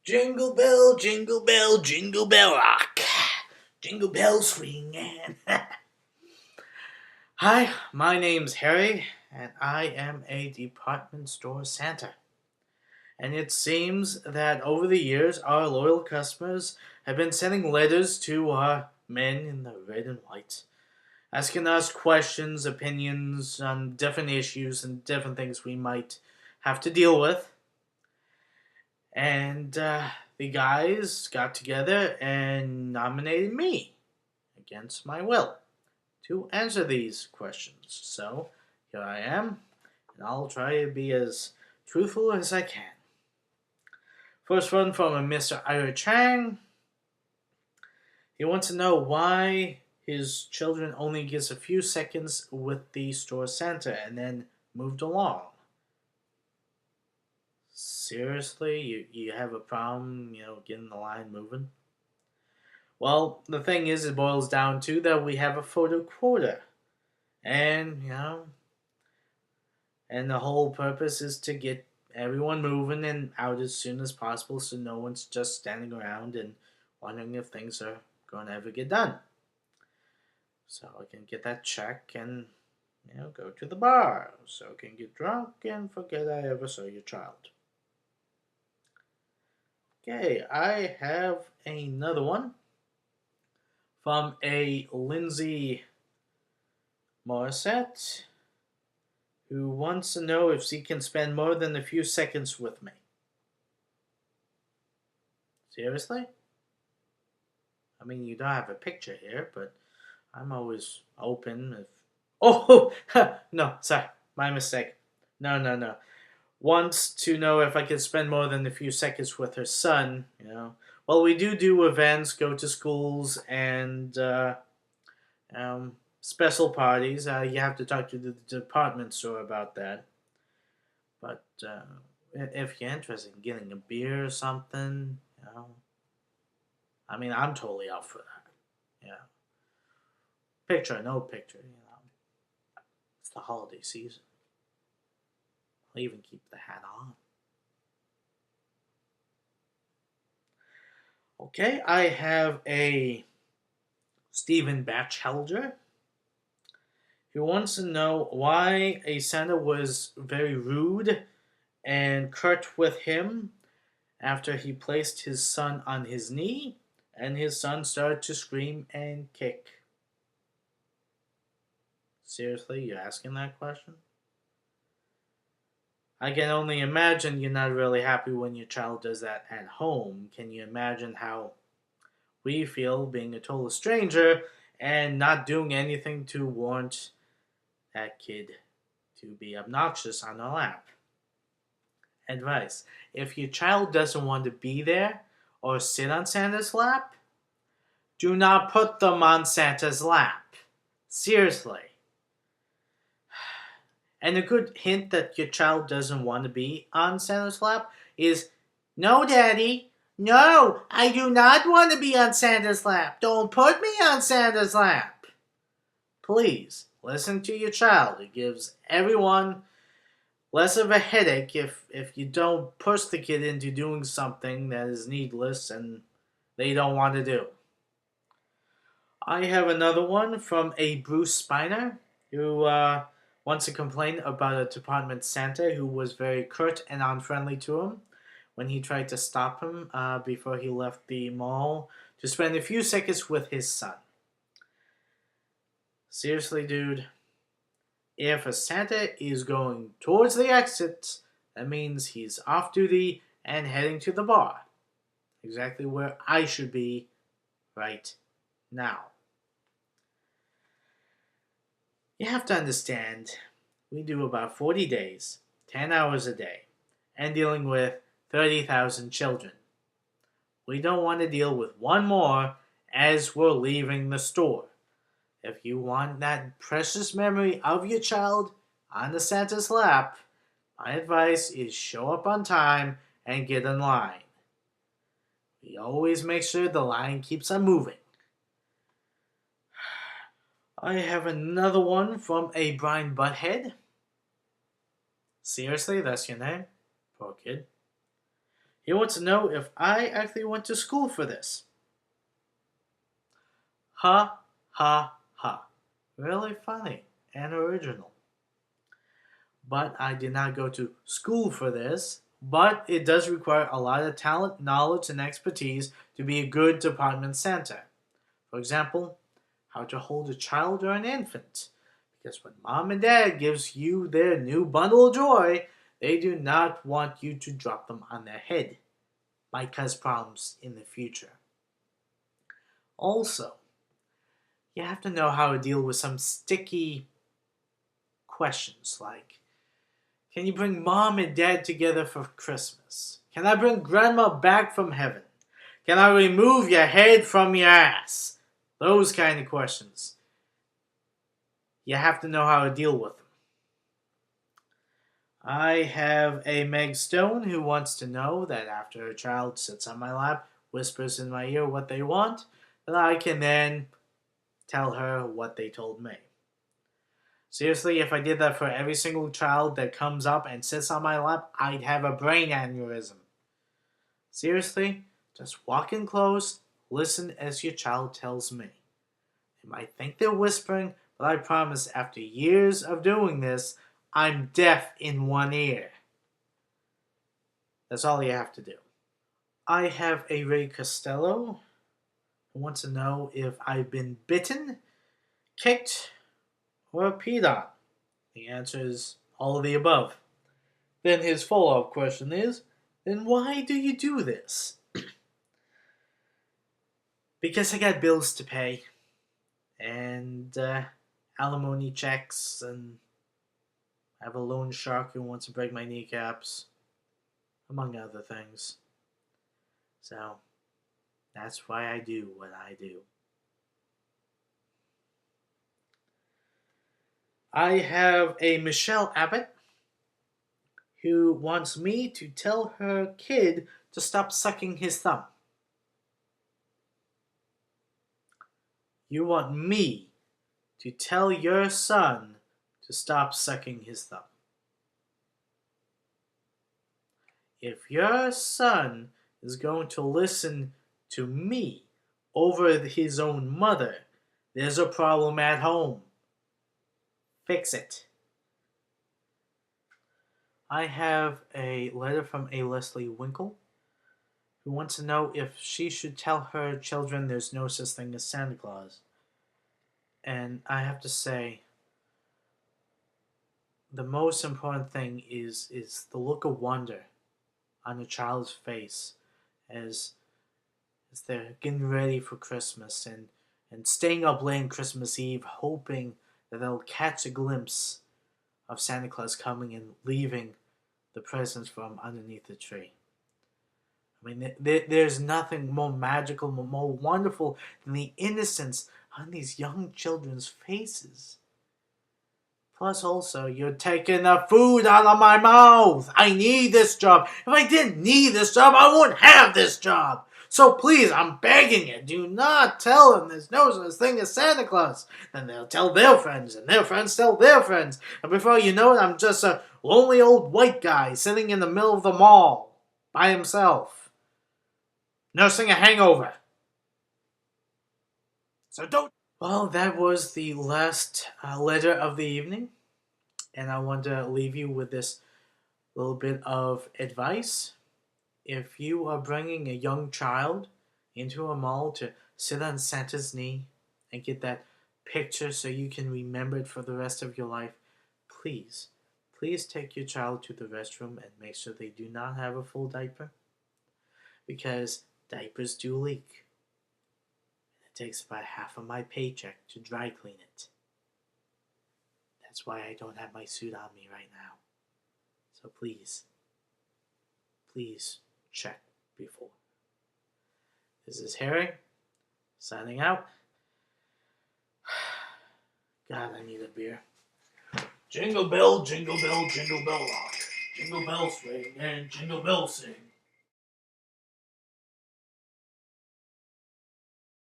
Jingle bell, jingle bell rock. Jingle bells swing and Hi, my name's Harry, and I am a department store Santa. And it seems that over the years, our loyal customers have been sending letters to our men in the red and white, asking us questions, opinions on different issues and different things we might have to deal with. And the guys got together and nominated me against my will to answer these questions. So here I am, and I'll try to be as truthful as I can. First one from a Mr. Ira Chang. He wants to know why his children only gets a few seconds with the store Santa and then moved along. Seriously, you have a problem, getting the line moving? Well, the thing is, it boils down to that we have a photo quota. And, and the whole purpose is to get everyone moving and out as soon as possible so no one's just standing around and wondering if things are going to ever get done. So I can get that check and, go to the bar. So I can get drunk and forget I ever saw your child. Okay, I have another one from a Lindsay Morissette who wants to know if she can spend more than a few seconds with me. Seriously? I mean, you don't have a picture here, but I'm always open if... Oh! No, sorry. My mistake. No. Wants to know if I can spend more than a few seconds with her son, Well, we do events, go to schools, and special parties. You have to talk to the department store about that. But if you're interested in getting a beer or something, I mean, I'm totally up for that. Yeah. Picture, no picture, It's the holiday season. I'll even keep the hat on. Okay, I have a Stephen Batchelder who wants to know why a Santa was very rude and curt with him after he placed his son on his knee and his son started to scream and kick. Seriously, you asking that question? I can only imagine you're not really happy when your child does that at home. Can you imagine how we feel being a total stranger and not doing anything to warrant that kid to be obnoxious on our lap? Advice: if your child doesn't want to be there or sit on Santa's lap, do not put them on Santa's lap. Seriously. And a good hint that your child doesn't want to be on Santa's lap is, no, Daddy, no, I do not want to be on Santa's lap. Don't put me on Santa's lap. Please, listen to your child. It gives everyone less of a headache if you don't push the kid into doing something that is needless and they don't want to do. I have another one from a Bruce Spiner who wants to complain about a department Santa who was very curt and unfriendly to him when he tried to stop him before he left the mall to spend a few seconds with his son. Seriously, dude, if a Santa is going towards the exit, that means he's off duty and heading to the bar. Exactly where I should be right now. You have to understand, we do about 40 days, 10 hours a day, and dealing with 30,000 children. We don't want to deal with one more as we're leaving the store. If you want that precious memory of your child on the Santa's lap, my advice is show up on time and get in line. We always make sure the line keeps on moving. I have another one from a Brian Butthead. Seriously, that's your name? Poor kid. He wants to know if I actually went to school for this. Ha, ha, ha. Really funny and original. But I did not go to school for this. But it does require a lot of talent, knowledge, and expertise to be a good department Santa. For example, how to hold a child or an infant. Because when mom and dad gives you their new bundle of joy, they do not want you to drop them on their head. Might cause problems in the future. Also, you have to know how to deal with some sticky questions like, can you bring mom and dad together for Christmas? Can I bring grandma back from heaven? Can I remove your head from your ass? Those kind of questions. You have to know how to deal with them. I have a Meg Stone who wants to know that after a child sits on my lap, whispers in my ear what they want, that I can then tell her what they told me. Seriously, if I did that for every single child that comes up and sits on my lap, I'd have a brain aneurysm. Seriously, just walk in close, listen as your child tells me. They might think they're whispering, but I promise after years of doing this, I'm deaf in one ear. That's all you have to do. I have a Ray Costello who wants to know if I've been bitten, kicked, or peed on. The answer is all of the above. Then his follow-up question is, then why do you do this? Because I got bills to pay, and alimony checks, and I have a loan shark who wants to break my kneecaps, among other things. So, that's why I do what I do. I have a Michelle Abbott who wants me to tell her kid to stop sucking his thumb. You want me to tell your son to stop sucking his thumb. If your son is going to listen to me over his own mother, there's a problem at home. Fix it. I have a letter from a Leslie Winkle who wants to know if she should tell her children there's no such thing as Santa Claus. And I have to say, the most important thing is the look of wonder on a child's face as they're getting ready for Christmas and staying up late on Christmas Eve hoping that they'll catch a glimpse of Santa Claus coming and leaving the presents from underneath the tree. I mean, there's nothing more magical, more wonderful than the innocence on these young children's faces. Plus, also, you're taking the food out of my mouth. I need this job. If I didn't need this job, I wouldn't have this job. So please, I'm begging you, do not tell them there's no such thing as Santa Claus. Then they'll tell their friends, and their friends tell their friends. And before you know it, I'm just a lonely old white guy sitting in the middle of the mall by himself, nursing a hangover. So don't... Well, that was the last letter of the evening. And I want to leave you with this little bit of advice. If you are bringing a young child into a mall to sit on Santa's knee and get that picture so you can remember it for the rest of your life, please take your child to the restroom and make sure they do not have a full diaper. Because diapers do leak. It takes about half of my paycheck to dry clean it. That's why I don't have my suit on me right now. So please check before. This is Harry, signing out. God, I need a beer. Jingle bell, jingle bell, jingle bell rock. Jingle bells ring and jingle bells sing.